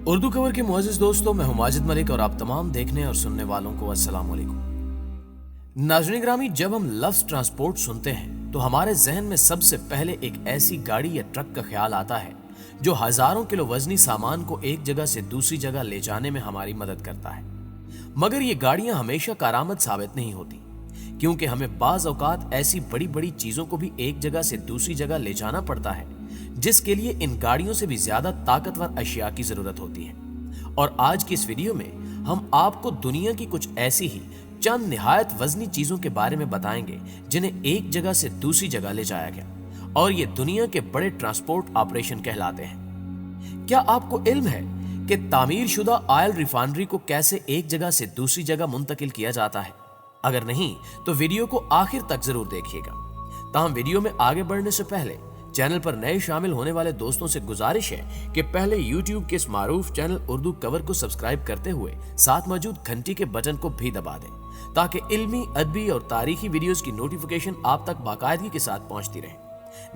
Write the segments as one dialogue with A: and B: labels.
A: Urdu cover के मुअज़्ज़िज़ दोस्तों, मैं हूं माजिद मलिक और आप तमाम देखने और सुनने वालों को अस्सलाम वालेकुम। नाज़रीन ग्रामी, जब हम लफ्ज़ ट्रांसपोर्ट सुनते हैं तो हमारे जहन में सबसे पहले एक ऐसी गाड़ी या ट्रक का ख्याल आता है जो हजारों किलो वजनी सामान को एक जगह से दूसरी जगह ले जाने में हमारी मदद करता है। मगर ये गाड़ियां हमेशा कारआमद साबित नहीं होती, क्योंकि हमें बाज़ औक़ात ऐसी बड़ी बड़ी चीजों को भी एक जगह से दूसरी जगह ले जाना पड़ता है जिसके लिए इन गाड़ियों से भी ज्यादा ताकतवर अशिया की जरूरत होती है। और आज की इस वीडियो में हम आपको दुनिया की कुछ ऐसी ही चंद निहायत वजनी चीजों के बारे में बताएंगे जिन्हें एक जगह से दूसरी जगह ले जाया गया, और ये दुनिया के बड़े ट्रांसपोर्ट ऑपरेशन कहलाते हैं। क्या आपको इल्म है कि तामीर शुदा ऑयल रिफाइनरी को कैसे एक जगह से दूसरी जगह मुंतकिल किया जाता है? अगर नहीं तो वीडियो को आखिर तक जरूर देखिएगा। ताहम वीडियो में आगे बढ़ने से पहले चैनल पर नए शामिल होने वाले दोस्तों से गुजारिश है कि पहले YouTube के इस मारूफ चैनल उर्दू कवर को सब्सक्राइब करते हुए साथ मौजूद घंटी के बटन को भी दबा दें, ताकि इल्मी, अदबी और तारीखी वीडियोस की नोटिफिकेशन आप तक बाकायदगी के साथ पहुंचती रहे।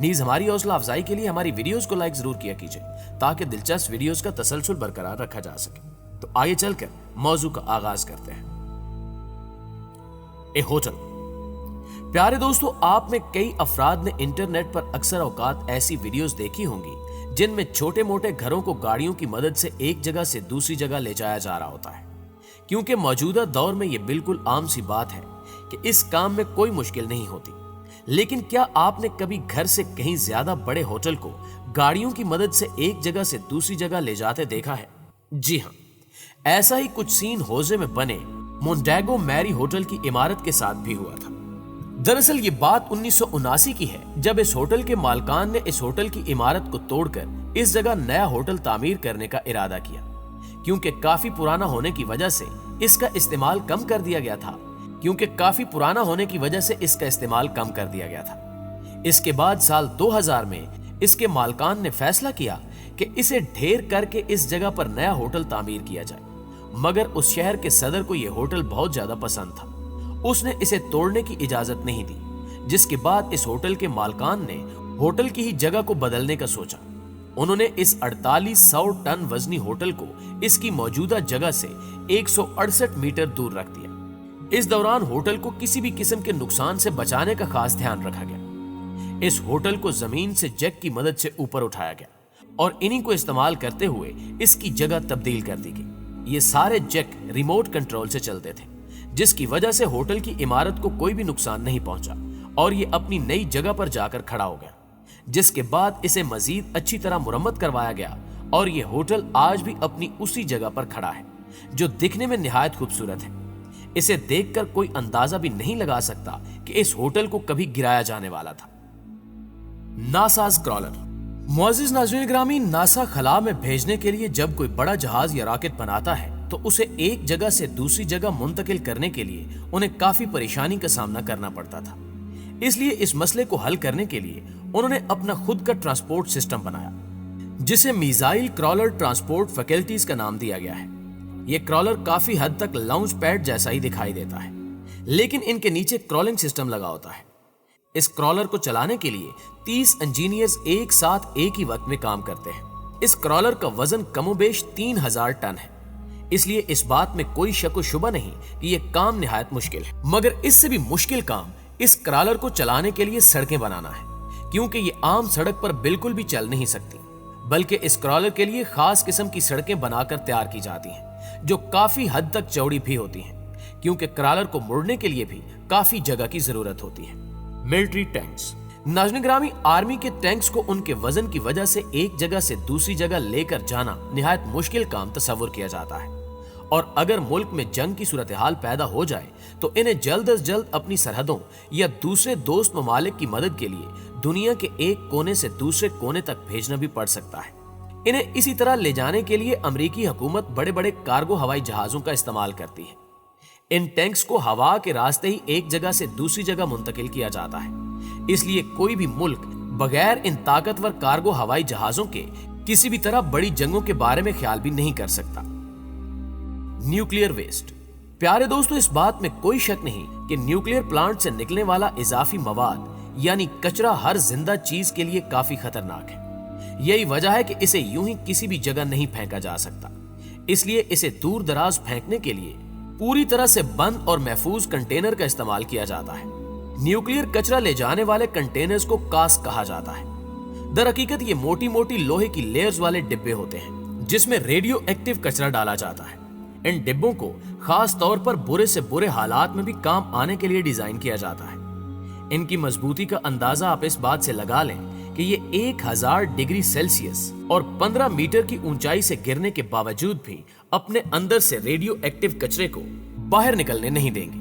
A: नीज हमारी हौसला अफजाई के लिए हमारी वीडियोस को लाइक जरूर किया कीजिए, ताकि दिलचस्प वीडियोस का तसलसल बरकरार रखा जा सके। तो आइए चलकर मौजू का आगाज करते हैं। एक होटल। प्यारे दोस्तों, आप में कई अफराद ने इंटरनेट पर अक्सर औकात ऐसी वीडियोस देखी होंगी जिनमें छोटे मोटे घरों को गाड़ियों की मदद से एक जगह से दूसरी जगह ले जाया जा रहा होता है, क्योंकि मौजूदा दौर में यह बिल्कुल आम सी बात है कि इस काम में कोई मुश्किल नहीं होती। लेकिन क्या आपने कभी घर से कहीं ज्यादा बड़े होटल को गाड़ियों की मदद से एक जगह से दूसरी जगह ले जाते देखा है? जी हाँ, ऐसा ही कुछ सीन होजे में बने मोंटेगो मैरी होटल की इमारत के साथ भी हुआ था। दरअसल ये बात 1979 की है, जब इस होटल के मालकान ने इस होटल की इमारत को तोड़कर इस जगह नया होटल तामीर करने का इरादा किया, क्योंकि काफी पुराना होने की वजह से इसका इस्तेमाल कम कर दिया गया था। इसके बाद साल 2000 में इसके मालकान ने फैसला किया कि इसे ढेर करके इस जगह पर नया होटल तामीर किया जाए, मगर उस शहर के सदर को यह होटल बहुत ज्यादा पसंद था। उसने इसे तोड़ने की इजाजत नहीं दी, जिसके बाद इस होटल के मालकान ने होटल की ही जगह को बदलने का सोचा। उन्होंने इस 4800 टन वजनी होटल को इसकी मौजूदा जगह से 168 मीटर दूर रख दिया। इस दौरान होटल को किसी भी किस्म के नुकसान से बचाने का खास ध्यान रखा गया। इस होटल को जमीन से जैक की मदद से ऊपर उठाया गया और इन्हीं को इस्तेमाल करते हुए इसकी जगह तब्दील कर दी गई। ये सारे जैक रिमोट कंट्रोल से चलते थे, जिसकी वजह से होटल की इमारत को कोई भी नुकसान नहीं पहुंचा और ये अपनी नई जगह पर जाकर खड़ा हो गया, जिसके बाद इसे मजीद अच्छी तरह मुरम्मत करवाया गया और ये होटल आज भी अपनी उसी जगह पर खड़ा है, जो दिखने में निहायत खूबसूरत है। इसे देखकर कोई अंदाजा भी नहीं लगा सकता कि इस होटल को कभी गिराया जाने वाला था। NASA crawler. मुअज़्ज़िज़ नाज़रीन ग्रामी, नासा खला में भेजने के लिए जब कोई बड़ा जहाज या रॉकेट बनाता है तो उसे एक जगह से दूसरी जगह मुंतकिल करने के लिए उन्हें काफी परेशानी का सामना करना पड़ता था। इसलिए इस मसले को हल करने के लिए उन्होंने अपना खुद का ट्रांसपोर्ट सिस्टम बनाया, जिसे मिसाइल क्रॉलर ट्रांसपोर्ट फैकल्टीज का नाम दिया गया है। यह क्रॉलर काफी हद तक लॉन्च पैड जैसा ही दिखाई देता है, लेकिन इनके नीचे क्रॉलिंग सिस्टम लगा होता है। इस क्रॉलर को चलाने के लिए 30 इंजीनियर्स एक साथ एक ही वक्त में काम करते हैं। इस क्रॉलर का वजन कमोबेश 3000 टन है, इसलिए इस बात में कोई शक व शुबा नहीं कि यह काम निहायत मुश्किल है। मगर इससे भी मुश्किल काम इस क्रॉलर को चलाने के लिए सड़कें बनाना है, क्योंकि ये आम सड़क पर बिल्कुल भी चल नहीं सकती, बल्कि इस क्रॉलर के लिए खास किस्म की सड़कें बनाकर तैयार की जाती हैं, जो काफी हद तक चौड़ी भी होती हैं, क्योंकि क्रॉलर को मुड़ने के लिए भी काफी जगह की जरूरत होती है। Military tanks. नाज़रीन ग्रामी, आर्मी के टैंक्स को उनके वजन की वजह से एक जगह से दूसरी जगह लेकर जाना निहायत मुश्किल काम तस्वुर किया जाता है, और अगर मुल्क में जंग की सूरत हाल पैदा हो जाए तो इन्हें जल्द अज जल्द अपनी सरहदों या दूसरे दोस्त ममालिक की मदद के लिए दुनिया के एक कोने से दूसरे कोने तक भेजना भी पड़ सकता है। इन्हें इसी तरह ले जाने के लिए अमेरिकी हुकूमत बड़े बड़े कार्गो हवाई जहाजों का इस्तेमाल करती है। इन टैंक्स को हवा के रास्ते ही एक जगह से दूसरी जगह मुंतकिल किया जाता है, इसलिए कोई भी मुल्क बगैर इन ताकतवर कार्गो हवाई जहाजों के किसी भी तरह बड़ी जंगों के बारे में ख्याल भी नहीं कर सकता। Nuclear waste. प्यारे दोस्तों, इस बात में कोई शक नहीं कि न्यूक्लियर प्लांट से निकलने वाला इजाफी मवाद यानी कचरा हर जिंदा चीज के लिए काफी खतरनाक है। यही वजह है कि इसे यूं ही किसी भी जगह नहीं फेंका जा सकता। اس لیے اسے دور دراز پھینکنے کے لیے پوری طرح سے بند اور محفوظ کنٹینر کا استعمال کیا جاتا ہے۔ نیوکلیئر کچرا لے جانے والے کنٹینرز کو کاسک کہا جاتا ہے۔ در حقیقت یہ موٹی موٹی لوہے کی لیئرز والے ڈبے ہوتے ہیں جس میں ریڈیو ایکٹیو کچرا ڈالا جاتا ہے۔ ان ڈبوں کو خاص طور پر برے سے برے حالات میں بھی کام آنے کے لیے ڈیزائن کیا جاتا ہے۔ ان کی مضبوطی کا اندازہ آپ اس بات سے لگا لیں کہ یہ 1000 ڈگری سیلسیس اور 15 میٹر کی اونچائی سے گرنے کے باوجود بھی اپنے اندر سے ریڈیو ایکٹیو کچرے کو باہر نکلنے نہیں دیں گے۔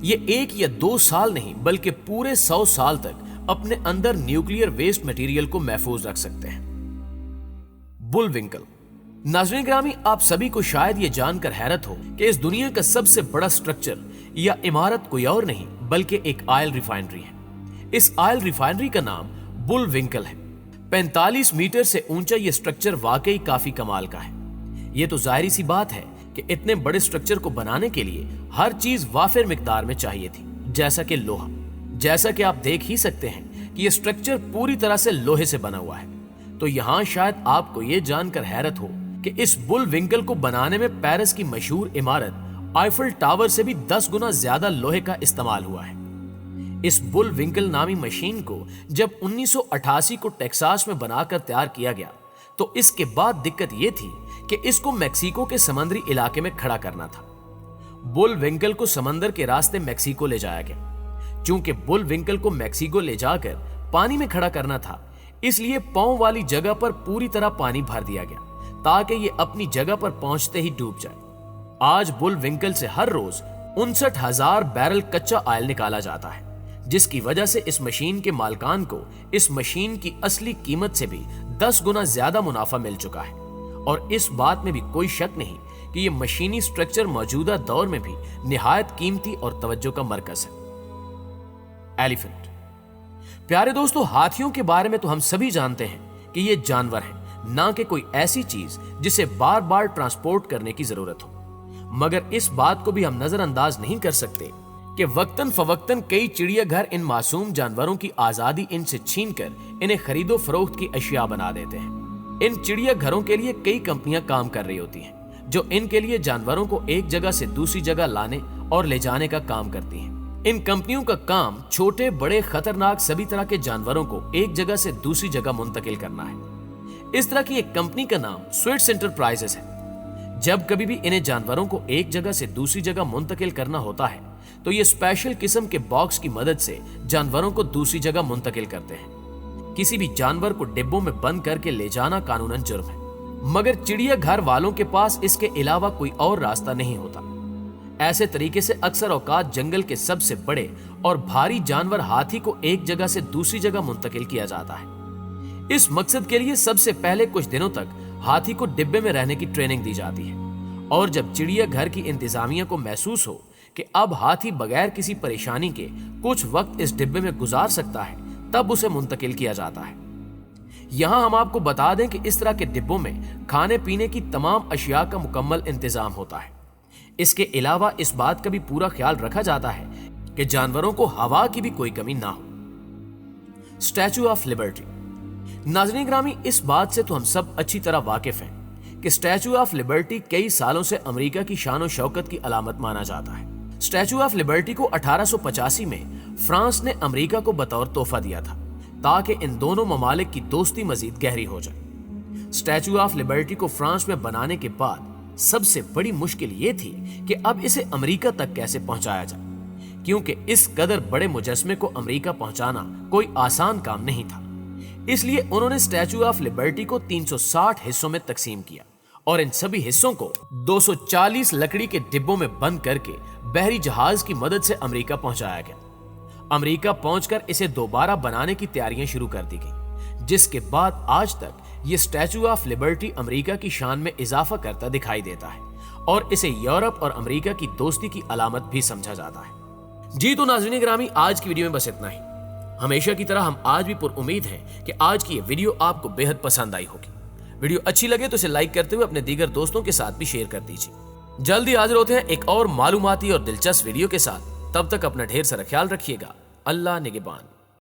A: یہ 1 یا 2 سال نہیں بلکہ پورے 100 سال تک اپنے اندر نیوکلیئر ویسٹ مٹیریل کو محفوظ رکھ سکتے ہیں۔ بل ونکل۔ ناظرین گرامی، آپ سبھی کو شاید یہ جان کر حیرت ہو کہ اس دنیا کا سب سے بڑا سٹرکچر یا عمارت کوئی اور نہیں بلکہ ایک آئل ریفائنری ہے۔ اس آئل ریفائنری کا نام بل ونکل ہے۔ 45 میٹر سے اونچا یہ سٹرکچر واقعی کافی کمال کا ہے۔ یہ تو ظاہری سی بات ہے کہ اتنے بڑے سٹرکچر کو بنانے کے لیے ہر چیز وافر مقدار میں چاہیے تھی، جیسا کہ لوہا۔ جیسا کہ آپ دیکھ ہی سکتے ہیں کہ یہ سٹرکچر پوری طرح سے لوہے سے بنا ہوا ہے۔ تو یہاں شاید آپ کو یہ جان کر حیرت ہو کہ اس بل ونکل کو بنانے میں پیرس کی مشہور عمارت آئیفل ٹاور سے بھی 10 گنا زیادہ لوہے کا استعمال ہوا ہے۔ اس بل ونکل نامی مشین کو جب 1988 کو ٹیکساس میں بنا کر تیار کیا گیا تو اس کے بعد دقت یہ تھی کہ اس کو میکسیکو کے سمندری علاقے میں کھڑا کرنا تھا۔ بل ونکل کو سمندر کے راستے میکسیکو لے جایا گیا۔ چونکہ بل ونکل کو میکسیکو لے جا کر پانی میں کھڑا کرنا تھا، اس لیے پاؤں والی جگہ پر پوری طرح پانی بھر دیا گیا تاکہ یہ اپنی جگہ پر پہنچتے ہی ڈوب جائے۔ آج بل ونکل سے ہر روز 59,000 بیرل کچا آئل نکالا جاتا ہے، جس کی وجہ سے اس مشین کے مالکان کو اس مشین کی اصلی قیمت سے بھی 10 گنا زیادہ منافع مل چکا ہے۔ اور اس بات میں بھی کوئی شک نہیں کہ یہ مشینی سٹرکچر موجودہ دور میں بھی نہایت قیمتی اور توجہ کا مرکز ہے۔ ایلیفنٹ۔ پیارے دوستو، ہاتھیوں کے بارے میں تو ہم سبھی جانتے ہیں کہ یہ جانور ہیں، نہ کہ کوئی ایسی چیز جسے بار بار ٹرانسپورٹ کرنے کی ضرورت ہو۔ مگر اس بات کو بھی ہم نظر انداز نہیں کر سکتے کہ وقتاً فوقتاً کئی چڑیا گھر ان معصوم جانوروں کی آزادی ان سے چھین کر انہیں خرید و فروخت کی اشیاء بنا دیتے ہیں۔ ان چڑیا گھروں کے لیے کئی کمپنیاں کام کر رہی ہوتی ہیں جو ان کے لیے جانوروں کو ایک جگہ سے دوسری جگہ لانے اور لے جانے کا کام کرتی ہیں۔ ان کمپنیوں کا کام چھوٹے بڑے خطرناک سبھی طرح کے جانوروں کو ایک جگہ سے دوسری جگہ منتقل کرنا ہے۔ اس طرح کی ایک کمپنی کا نام سویٹس انٹرپرائزز ہے۔ جب کبھی بھی انہیں جانوروں کو ایک جگہ سے دوسری جگہ منتقل کرنا ہوتا ہے تو یہ اسپیشل قسم کے باکس کی مدد سے جانوروں کو دوسری جگہ منتقل کرتے ہیں۔ کسی بھی جانور کو ڈبوں میں بند کر کے لے جانا قانوناً جرم ہے، مگر چڑیا گھر والوں کے پاس اس کے علاوہ کوئی اور راستہ نہیں ہوتا۔ ایسے طریقے سے اکثر اوقات جنگل کے سب سے بڑے اور بھاری جانور ہاتھی کو ایک جگہ سے دوسری جگہ منتقل کیا جاتا ہے۔ اس مقصد کے لیے سب سے پہلے کچھ دنوں تک ہاتھی کو ڈبے میں رہنے کی ٹریننگ دی جاتی ہے، اور جب چڑیا گھر کی انتظامیہ کو محسوس ہو کہ اب ہاتھی بغیر کسی پریشانی کے کچھ وقت اس ڈبے میں گزار سکتا ہے تب اسے منتقل کیا جاتا ہے۔ یہاں ہم آپ کو بتا دیں کہ اس طرح کے ڈبوں میں کھانے پینے کی تمام اشیاء کا مکمل انتظام ہوتا ہے۔ اس کے علاوہ اس بات کا بھی پورا خیال رکھا جاتا ہے کہ جانوروں کو ہوا کی بھی کوئی کمی نہ ہو۔ Statue of Liberty. ناظرین گرامی، اس بات سے تو ہم سب اچھی طرح واقف ہیں کہ اسٹیچو آف لبرٹی کئی سالوں سے امریکہ کی شان و شوکت کی علامت مانا جاتا ہے۔ اسٹیچو آف لبرٹی کو 1885 میں فرانس نے امریکہ کو بطور تحفہ دیا تھا تاکہ ان دونوں ممالک کی دوستی مزید گہری ہو جائے۔ اسٹیچو آف لبرٹی کو فرانس میں بنانے کے بعد سب سے بڑی مشکل یہ تھی کہ اب اسے امریکہ تک کیسے پہنچایا جائے، کیونکہ اس قدر بڑے مجسمے کو امریکہ پہنچانا کوئی آسان کام نہیں تھا۔ اس لیے انہوں نے اسٹیچو آف لبرٹی کو 360 حصوں میں تقسیم کیا اور ان سبھی حصوں کو 240 لکڑی کے ڈبوں میں بند کر کے بحری جہاز کی مدد سے امریکہ پہنچایا گیا۔ امریکہ پہنچ کر اسے دوبارہ بنانے کی تیاریاں شروع کر دی گئیں، جس کے بعد آج تک یہ اسٹیچو آف لبرٹی امریکہ کی شان میں اضافہ کرتا دکھائی دیتا ہے اور اسے یورپ اور امریکہ کی دوستی کی علامت بھی سمجھا جاتا ہے۔ جی تو ناظرین گرامی، آج کی ویڈیو میں بس اتنا ہی۔ ہمیشہ کی طرح ہم آج بھی پر امید ہیں کہ آج کی یہ ویڈیو آپ کو بے حد پسند آئی ہوگی۔ ویڈیو اچھی لگے تو اسے لائک کرتے ہوئے اپنے دیگر دوستوں کے ساتھ بھی شیئر کر دیجیے۔ جلدی حاضر ہوتے ہیں ایک اور معلوماتی اور دلچسپ ویڈیو کے ساتھ، تب تک اپنا ڈھیر سارا خیال رکھیے گا۔ اللہ نگہبان۔